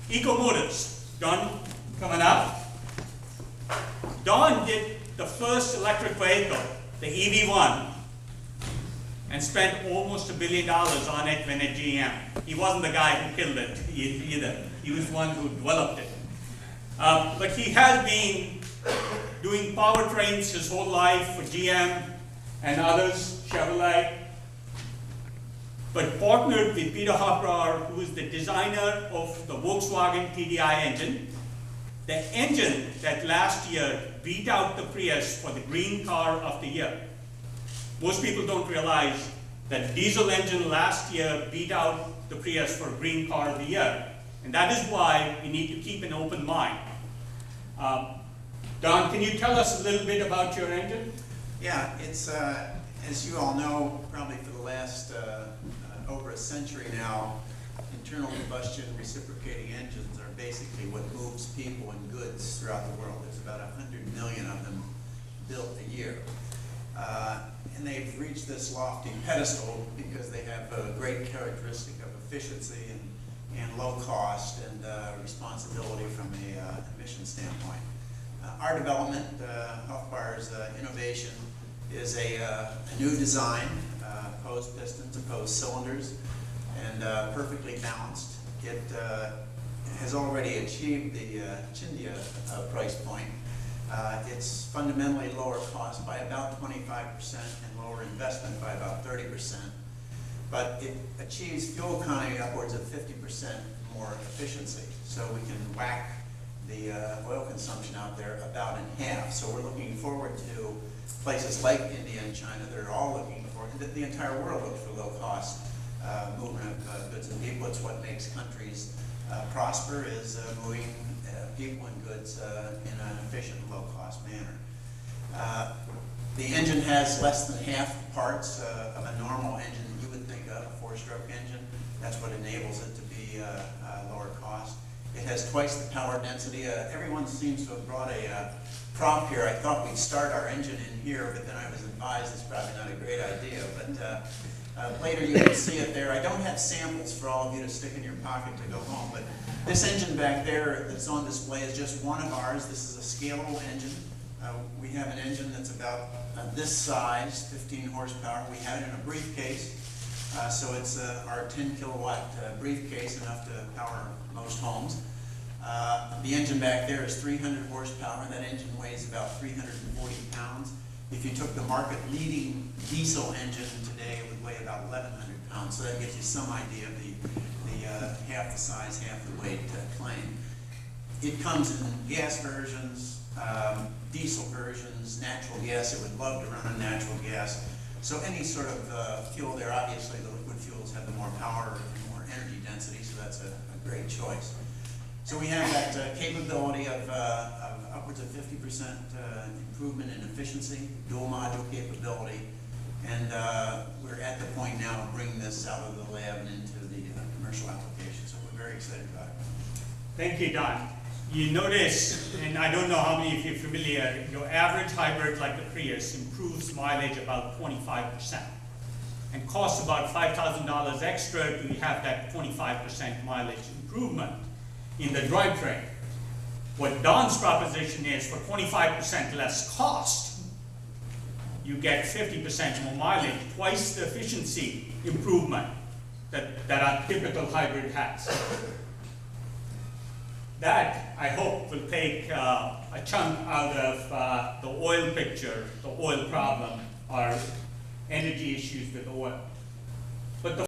EcoMotors. Don, coming up. Don did the first electric vehicle, the EV1, and spent almost $1 billion on it when at GM. He wasn't the guy who killed it either. He was the one who developed it. But he has been doing powertrains his whole life for GM and others, Chevrolet, but partnered with Peter Hofbauer, who is the designer of the Volkswagen TDI engine, the engine that last year beat out the Prius for the Green Car of the Year. Most people don't realize that diesel engine last year beat out the Prius for Green Car of the Year. And that is why we need to keep an open mind. Don, can you tell us a little bit about your engine? Yeah, it's, as you all know, probably for the last over a century now, internal combustion reciprocating engines are basically what moves people and goods throughout the world. There's about 100 million of them built a year. And they've reached this lofty pedestal because they have a great characteristic of efficiency and low cost and responsibility from an emission standpoint. Our development, Hofbauer's innovation, is a new design, opposed pistons, opposed cylinders, and perfectly balanced. It has already achieved the Chindia price point. It's fundamentally lower cost by about 25% and lower investment by about 30%. But it achieves fuel economy upwards of 50% more efficiency. So we can whack the oil consumption out there about in half. So we're looking forward to places like India and China that are all looking for, that the entire world looks for low cost movement of goods and people. It's what makes countries prosper, is moving people and goods in an efficient, low cost manner. The engine has less than half the parts of a normal engine that you would think of, a four-stroke engine. That's what enables it to be lower cost. It has twice the power density. Everyone seems to have brought a prop here. I thought we'd start our engine in here, but then I was advised it's probably not a great idea. But later you can see it there. I don't have samples for all of you to stick in your pocket to go home, but this engine back there that's on display is just one of ours. This is a scalable engine. We have an engine that's about this size, 15 horsepower. We have it in a briefcase, so it's our 10 kilowatt briefcase, enough to power most homes. The engine back there is 300 horsepower. That engine weighs about 340 pounds. If you took the market leading diesel engine today, it would weigh about 1,100 pounds. So that gives you some idea of the half the size, half the weight claim. It comes in gas versions, diesel versions, natural gas. It would love to run on natural gas. So any sort of fuel there, obviously the liquid fuels have the more power and more energy density, so that's a great choice. So we have that capability of upwards of 50% improvement in efficiency, dual module capability, and we're at the point now of bringing this out of the lab and into the commercial application, so we're very excited about it. Thank you, Don. You notice, and I don't know how many of you are familiar, your average hybrid like the Prius improves mileage about 25% and costs about $5,000 extra to have that 25% mileage improvement in the drivetrain. What Don's proposition is, for 25% less cost, you get 50% more mileage, twice the efficiency improvement that a typical hybrid has. That, I hope, will take a chunk out of the oil picture, the oil problem, or energy issues with oil.